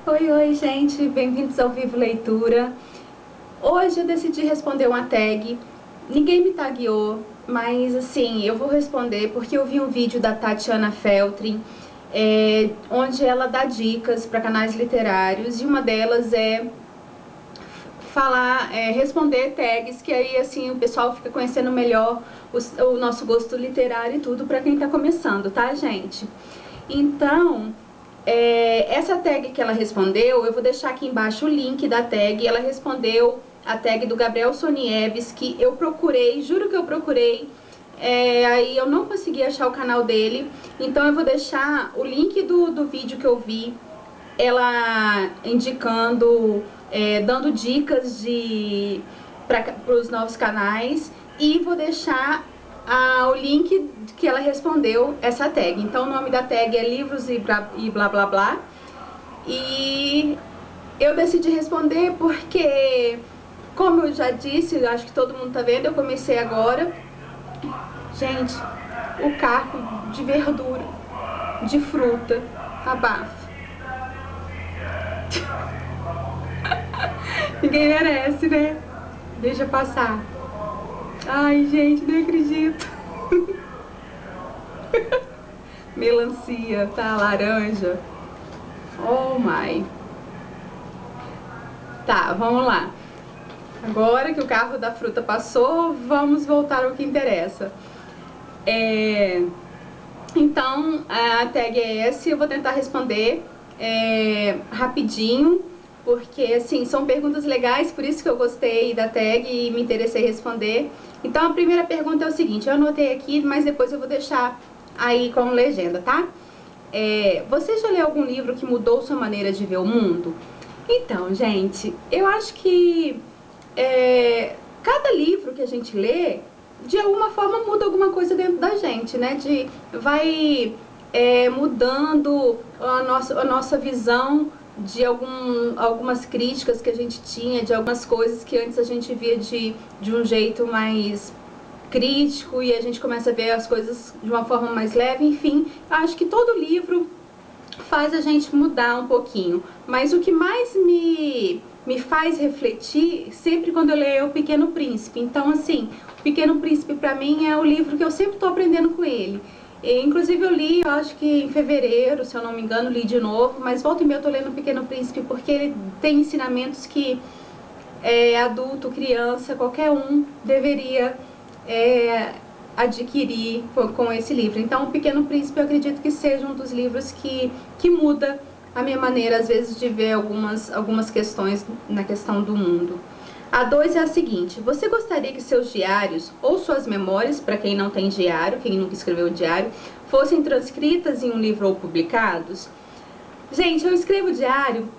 Oi, gente, bem-vindos ao Vivo Leitura. Hoje eu decidi responder uma tag, ninguém me tagueou, mas assim, eu vou responder porque eu vi um vídeo da Tatiana Feltrin, onde ela dá dicas para canais literários, e uma delas é responder tags, que aí assim o pessoal fica conhecendo melhor o nosso gosto literário e tudo para quem tá começando, tá, gente? Então, essa tag que ela respondeu, eu vou deixar aqui embaixo o link da tag. Ela respondeu a tag do Gabriel Sonieves, que eu procurei, juro que eu procurei, aí eu não consegui achar o canal dele, então eu vou deixar o link do vídeo que eu vi, ela indicando, dando dicas para os novos canais, e vou deixar o link que ela respondeu essa tag. Então o nome da tag é livros e blá blá blá. E eu decidi responder porque, como eu já disse, eu acho que todo mundo tá vendo, eu comecei agora. Gente, o caco de verdura, de fruta, abafa. Ninguém merece, né? Deixa passar. Ai, gente, não acredito. Melancia, tá? Laranja. Oh, my. Tá, vamos lá. Agora que o carro da fruta passou, vamos voltar ao que interessa. Então, a tag é essa, eu vou tentar responder rapidinho, porque assim, são perguntas legais, por isso que eu gostei da tag e me interessei em responder. Então a primeira pergunta é o seguinte, eu anotei aqui, mas depois eu vou deixar aí como legenda, tá? Você já leu algum livro que mudou sua maneira de ver o mundo? Então, gente, eu acho que cada livro que a gente lê, de alguma forma muda alguma coisa dentro da gente, né? Vai mudando a nossa visão de algumas críticas que a gente tinha, de algumas coisas que antes a gente via de um jeito mais crítico, e a gente começa a ver as coisas de uma forma mais leve. Enfim, acho que todo livro faz a gente mudar um pouquinho, mas o que mais me faz refletir sempre quando eu leio é O Pequeno Príncipe. Então, assim, O Pequeno Príncipe pra mim é o livro que eu sempre tô aprendendo com ele. Inclusive eu li, eu acho que em fevereiro, se eu não me engano, li de novo, mas volta e meia eu tô lendo O Pequeno Príncipe porque ele tem ensinamentos que adulto, criança, qualquer um deveria adquirir com esse livro. Então, O Pequeno Príncipe eu acredito que seja um dos livros que muda a minha maneira, às vezes, de ver algumas questões na questão do mundo. A 2 é a seguinte: você gostaria que seus diários ou suas memórias, para quem não tem diário, quem nunca escreveu diário, fossem transcritas em um livro ou publicados? Gente, eu escrevo diário,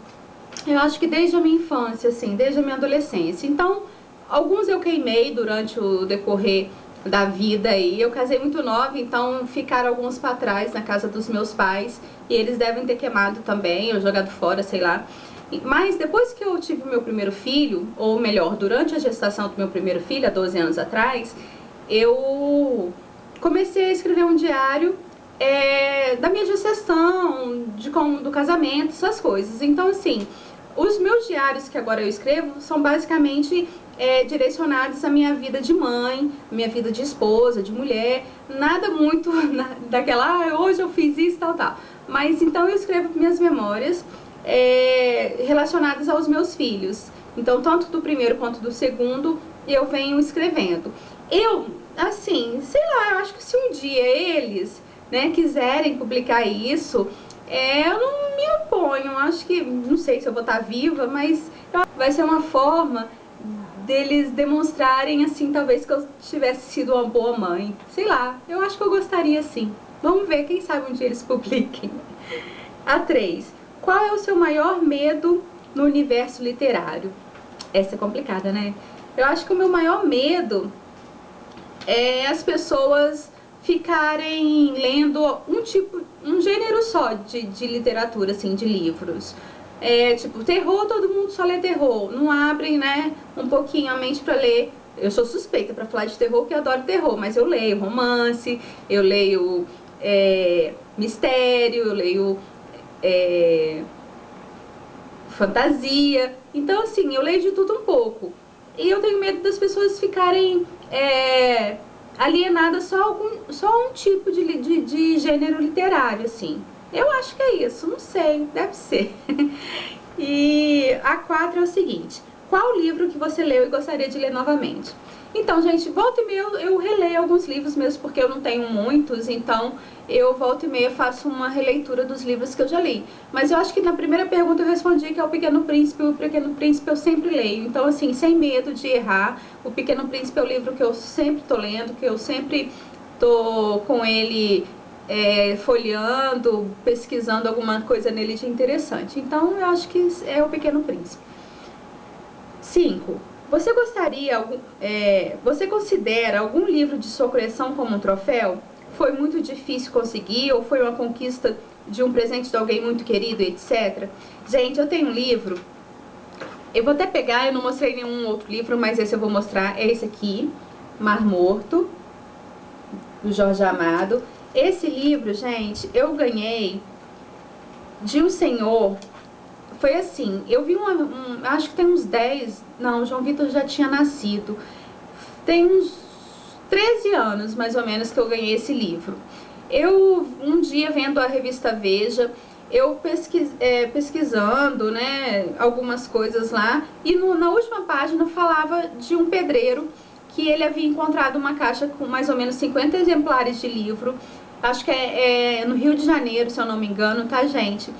eu acho que desde a minha infância, assim, desde a minha adolescência. Então, alguns eu queimei durante o decorrer da vida aí. Eu casei muito nova, então ficaram alguns para trás na casa dos meus pais, e eles devem ter queimado também, ou jogado fora, sei lá. Mas depois que eu tive o meu primeiro filho, ou melhor, durante a gestação do meu primeiro filho, há 12 anos atrás, eu comecei a escrever um diário da minha gestação, do casamento, essas coisas. Então, assim, os meus diários que agora eu escrevo são basicamente direcionados à minha vida de mãe, minha vida de esposa, de mulher, nada muito daquela, hoje eu fiz isso, tal, tal. Mas então eu escrevo minhas memórias relacionadas aos meus filhos. Então, tanto do primeiro quanto do segundo, eu venho escrevendo. Eu, assim, sei lá, eu acho que se um dia eles, né, quiserem publicar isso, eu não me oponho. Acho que, não sei se eu vou estar viva, mas vai ser uma forma deles demonstrarem, assim, talvez que eu tivesse sido uma boa mãe. Sei lá, eu acho que eu gostaria, sim. Vamos ver, quem sabe um dia eles publiquem. A 3. Qual é o seu maior medo no universo literário? Essa é complicada, né? Eu acho que o meu maior medo é as pessoas ficarem lendo um gênero só de literatura, assim, de livros. Tipo, terror, todo mundo só lê terror. Não abrem, né, um pouquinho a mente pra ler. Eu sou suspeita pra falar de terror, porque eu adoro terror, mas eu leio romance, eu leio mistério, eu leio fantasia. Então, assim, eu leio de tudo um pouco. E eu tenho medo das pessoas ficarem alienadas só a um tipo de gênero literário, assim. Eu acho que é isso, não sei, deve ser. E a 4 é o seguinte: qual livro que você leu e gostaria de ler novamente? Então, gente, volta e meia eu releio alguns livros mesmo, porque eu não tenho muitos, então eu volta e meia faço uma releitura dos livros que eu já li. Mas eu acho que na primeira pergunta eu respondi que é O Pequeno Príncipe. O Pequeno Príncipe eu sempre leio, então assim, sem medo de errar. O Pequeno Príncipe é o livro que eu sempre tô lendo, que eu sempre tô com ele folheando, pesquisando alguma coisa nele de interessante. Então eu acho que é O Pequeno Príncipe. 5. Você considera algum livro de sua coleção como um troféu? Foi muito difícil conseguir ou foi uma conquista de um presente de alguém muito querido, etc? Gente, eu tenho um livro, eu vou até pegar, eu não mostrei nenhum outro livro, mas esse eu vou mostrar, é esse aqui, Mar Morto, do Jorge Amado. Esse livro, gente, eu ganhei de um senhor. Foi assim, eu vi acho que tem uns 10, não, o João Vitor já tinha nascido. Tem uns 13 anos, mais ou menos, que eu ganhei esse livro. Eu, um dia, vendo a revista Veja, eu pesquisando, né, algumas coisas lá, e na última página falava de um pedreiro que ele havia encontrado uma caixa com mais ou menos 50 exemplares de livro. Acho que é no Rio de Janeiro, se eu não me engano, tá, gente?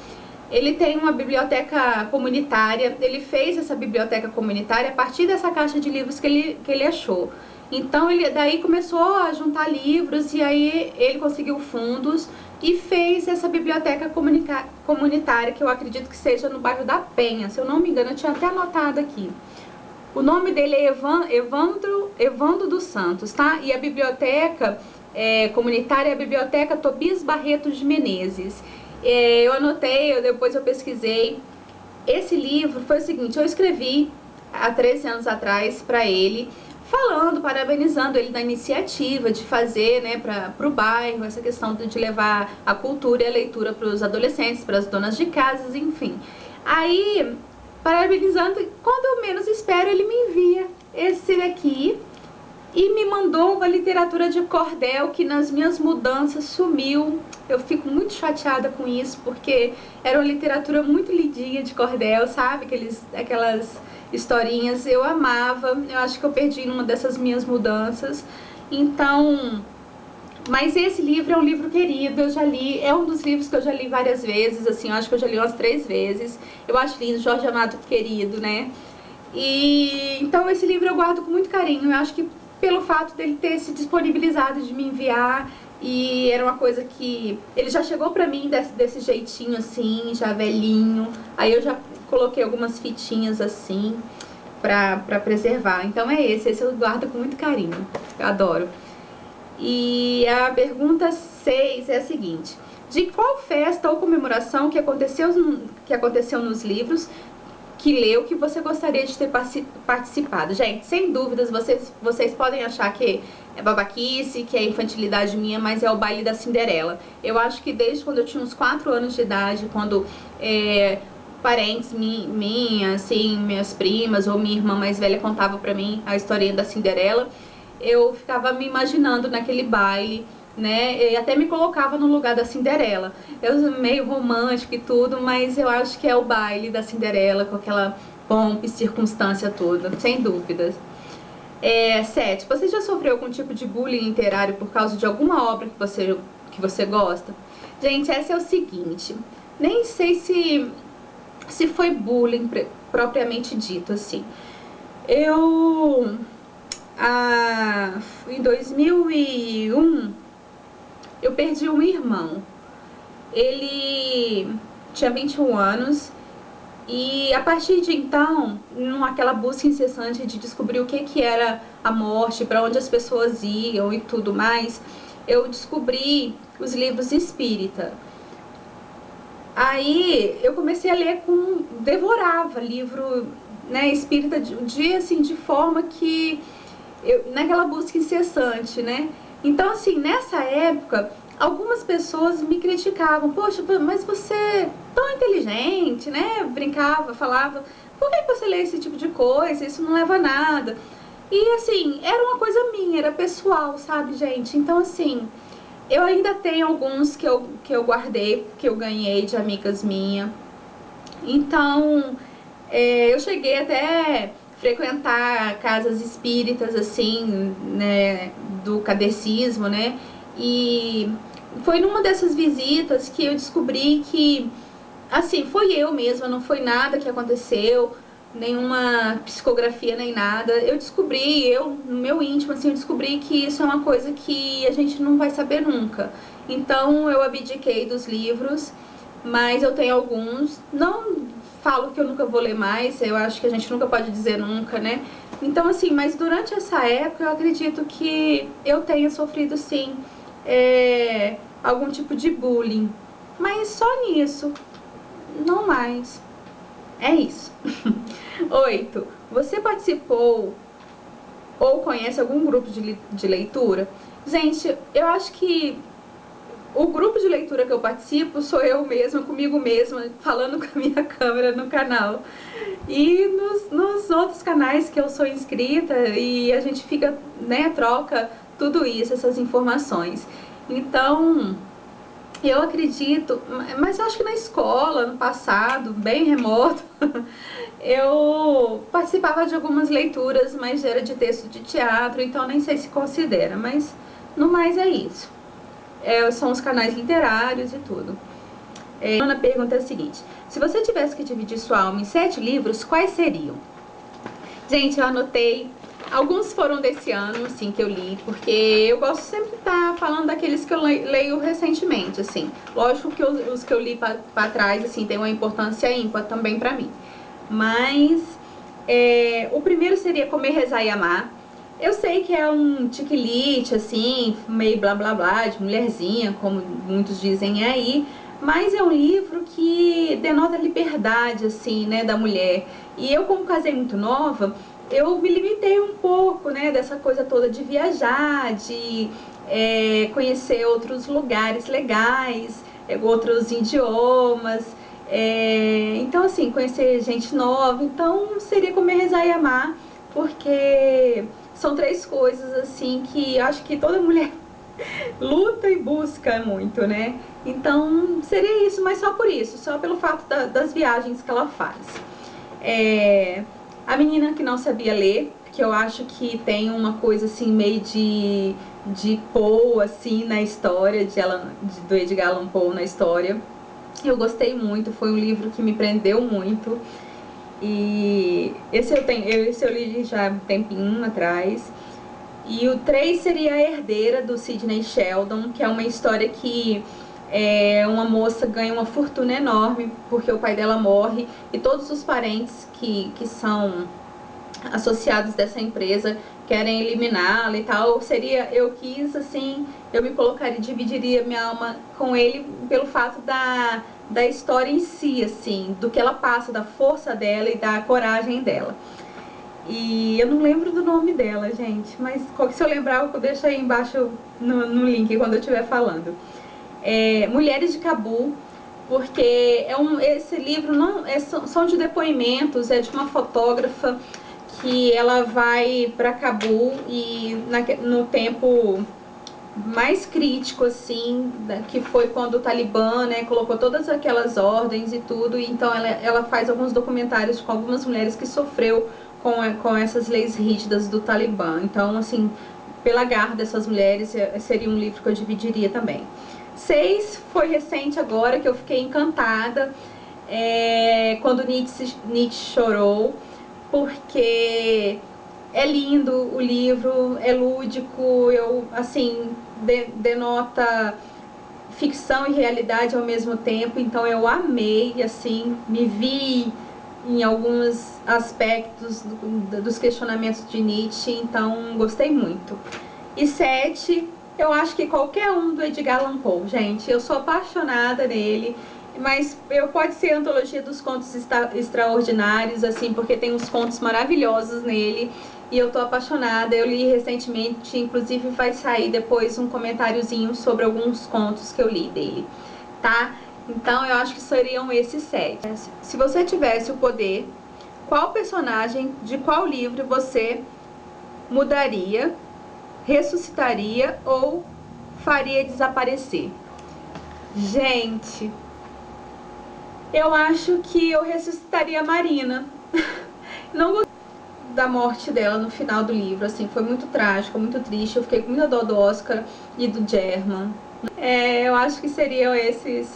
Ele tem uma biblioteca comunitária, ele fez essa biblioteca comunitária a partir dessa caixa de livros que ele achou. Então ele daí começou a juntar livros e aí ele conseguiu fundos e fez essa biblioteca comunitária, que eu acredito que seja no bairro da Penha, se eu não me engano, eu tinha até anotado aqui. O nome dele é Evandro dos Santos, tá? E a biblioteca comunitária é a Biblioteca Tobias Barreto de Menezes. Eu anotei, depois eu pesquisei. Esse livro foi o seguinte: eu escrevi há 13 anos atrás para ele, falando, parabenizando ele da iniciativa de fazer, né, para o bairro, essa questão de levar a cultura e a leitura para os adolescentes, para as donas de casas, enfim. Aí, parabenizando, quando eu menos espero, ele me envia esse daqui e me mandou uma literatura de cordel que nas minhas mudanças sumiu. Eu fico muito chateada com isso, porque era uma literatura muito lindinha de cordel, sabe? Aquelas historinhas, eu amava. Eu acho que eu perdi numa dessas minhas mudanças. Então, mas esse livro é um livro querido, eu já li, é um dos livros que eu já li várias vezes, assim, eu acho que eu já li umas 3 vezes. Eu acho lindo, Jorge Amado querido, né? E então esse livro eu guardo com muito carinho. Eu acho que pelo fato dele ter se disponibilizado de me enviar, e era uma coisa que ele já chegou pra mim desse jeitinho assim, já velhinho. Aí eu já coloquei algumas fitinhas assim pra preservar. Então é esse eu guardo com muito carinho, eu adoro. E a pergunta 6 é a seguinte: de qual festa ou comemoração que aconteceu nos livros que leu que você gostaria de ter participado? Gente, sem dúvidas, vocês podem achar que é babaquice, que é infantilidade minha, mas é o Baile da Cinderela. Eu acho que desde quando eu tinha uns 4 anos de idade, quando parentes minhas, assim, minhas primas ou minha irmã mais velha contava pra mim a historinha da Cinderela, eu ficava me imaginando naquele baile, né, e até me colocava no lugar da Cinderela. Eu meio romântico e tudo, mas eu acho que é o baile da Cinderela, com aquela pompa e circunstância toda, sem dúvidas. 7. Você já sofreu algum tipo de bullying literário por causa de alguma obra que você gosta? Gente, essa é o seguinte, nem sei se foi bullying propriamente dito, assim. Em 2001, eu perdi um irmão. Ele tinha 21 anos e a partir de então, naquela busca incessante de descobrir o que era a morte, para onde as pessoas iam e tudo mais, eu descobri os livros espírita. Aí eu comecei a ler, devorava livro, né, espírita assim, de forma que naquela busca incessante, né? Então, assim, nessa época, algumas pessoas me criticavam: poxa, mas você é tão inteligente, gente, né, brincava, falava, por que você lê esse tipo de coisa? Isso não leva a nada. E assim, era uma coisa minha, era pessoal, sabe, gente? Então assim, eu ainda tenho alguns que eu guardei, que eu ganhei de amigas minhas. Então, eu cheguei até frequentar casas espíritas, assim, né, do kardecismo, né? E foi numa dessas visitas que eu descobri que, assim, foi eu mesma, não foi nada que aconteceu, nenhuma psicografia nem nada. Eu descobri, no meu íntimo, assim, eu descobri que isso é uma coisa que a gente não vai saber nunca. Então eu abdiquei dos livros, mas eu tenho alguns, não falo que eu nunca vou ler mais, eu acho que a gente nunca pode dizer nunca, né? Então assim, mas durante essa época eu acredito que eu tenha sofrido sim, algum tipo de bullying, mas só nisso, não mais. É isso. 8. Você participou ou conhece algum grupo de leitura? Gente, eu acho que o grupo de leitura que eu participo sou eu mesma, comigo mesma, falando com a minha câmera no canal. E nos outros canais que eu sou inscrita e a gente fica, né, troca tudo isso, essas informações. Então, eu acredito, mas eu acho que na escola, no passado, bem remoto, eu participava de algumas leituras, mas era de texto de teatro, então nem sei se considera, mas no mais é isso. São os canais literários e tudo. A Ana pergunta é a seguinte: se você tivesse que dividir sua alma em 7 livros, quais seriam? Gente, eu anotei. Alguns foram desse ano, assim, que eu li, porque eu gosto sempre de estar falando daqueles que eu leio recentemente, assim. Lógico que os que eu li pra trás, assim, tem uma importância ímpar também pra mim. Mas o primeiro seria Comer, Rezar e Amar. Eu sei que é um tiquilite, assim, meio blá blá blá, de mulherzinha, como muitos dizem aí, mas é um livro que denota liberdade, assim, né, da mulher. E eu, como casei muito nova, eu me limitei um pouco, né, dessa coisa toda de viajar, de conhecer outros lugares legais, outros idiomas. Então, assim, conhecer gente nova. Então, seria Comer, Rezar e Amar, porque são 3 coisas, assim, que acho que toda mulher luta e busca muito, né? Então, seria isso, mas só por isso, só pelo fato das viagens que ela faz. A Menina que Não Sabia Ler, que eu acho que tem uma coisa, assim, meio de Poe, assim, na história, do Edgar Allan Poe na história. Eu gostei muito, foi um livro que me prendeu muito. E esse eu li já há um tempinho atrás. E o 3 seria A Herdeira, do Sidney Sheldon, que é uma história que uma moça ganha uma fortuna enorme porque o pai dela morre e todos os parentes que são associados dessa empresa querem eliminá-la e tal. Eu quis, assim, eu me colocaria, dividiria minha alma com ele pelo fato da história em si, assim, do que ela passa, da força dela e da coragem dela. E eu não lembro do nome dela, gente, mas se eu lembrar, eu deixo aí embaixo no link quando eu estiver falando. Mulheres de Cabul, porque esse livro são de depoimentos, é de uma fotógrafa que ela vai para Cabul e no tempo mais crítico, assim, que foi quando o Talibã, né, colocou todas aquelas ordens e tudo, e então ela faz alguns documentários com algumas mulheres que sofreu com essas leis rígidas do Talibã. Então, assim, pela garra dessas mulheres, seria um livro que eu dividiria também. 6 foi recente agora, que eu fiquei encantada, quando Nietzsche chorou, porque é lindo o livro, é lúdico, assim, denota ficção e realidade ao mesmo tempo, então eu amei, assim, me vi em alguns aspectos dos questionamentos de Nietzsche, então gostei muito. E 7, eu acho que qualquer um do Edgar Allan Poe, gente, eu sou apaixonada nele, mas pode ser a antologia dos contos extraordinários, assim, porque tem uns contos maravilhosos nele, e eu tô apaixonada. Eu li recentemente, inclusive vai sair depois um comentáriozinho sobre alguns contos que eu li dele, tá? Então eu acho que seriam esses 7. Se você tivesse o poder, qual personagem de qual livro você mudaria, ressuscitaria ou faria desaparecer? Gente, eu acho que eu ressuscitaria a Marina. Não gostei da morte dela no final do livro, assim, foi muito trágico, muito triste. Eu fiquei com muita dó do Oscar e do German. Eu acho que seriam esse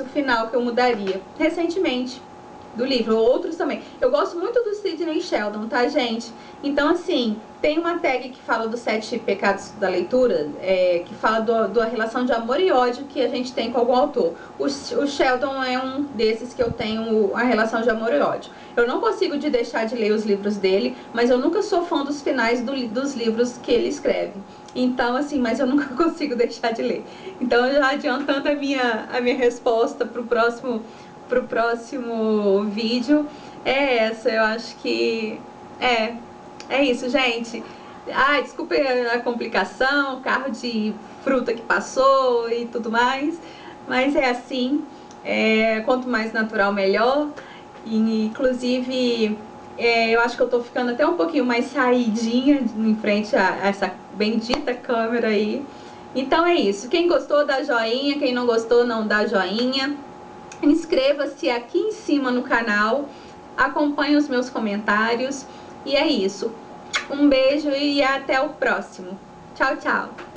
o final que eu mudaria. Recentemente, do livro, outros também. Eu gosto muito do Sidney Sheldon, tá, gente? Então, assim, tem uma tag que fala dos 7 pecados da leitura, que fala da relação de amor e ódio que a gente tem com algum autor. O Sheldon é um desses que eu tenho a relação de amor e ódio. Eu não consigo deixar de ler os livros dele, mas eu nunca sou fã dos finais dos livros que ele escreve. Então, assim, mas eu nunca consigo deixar de ler. Então, já adiantando a minha resposta pro próximo vídeo, essa. Eu acho que é isso, gente. Ai, desculpe a complicação, carro de fruta que passou e tudo mais, mas é assim, quanto mais natural melhor. E, inclusive, eu acho que eu tô ficando até um pouquinho mais saidinha em frente a essa bendita câmera aí. Então é isso, quem gostou dá joinha, quem não gostou não dá joinha. Inscreva-se aqui em cima no canal, acompanhe os meus comentários e é isso. Um beijo e até o próximo. Tchau, tchau!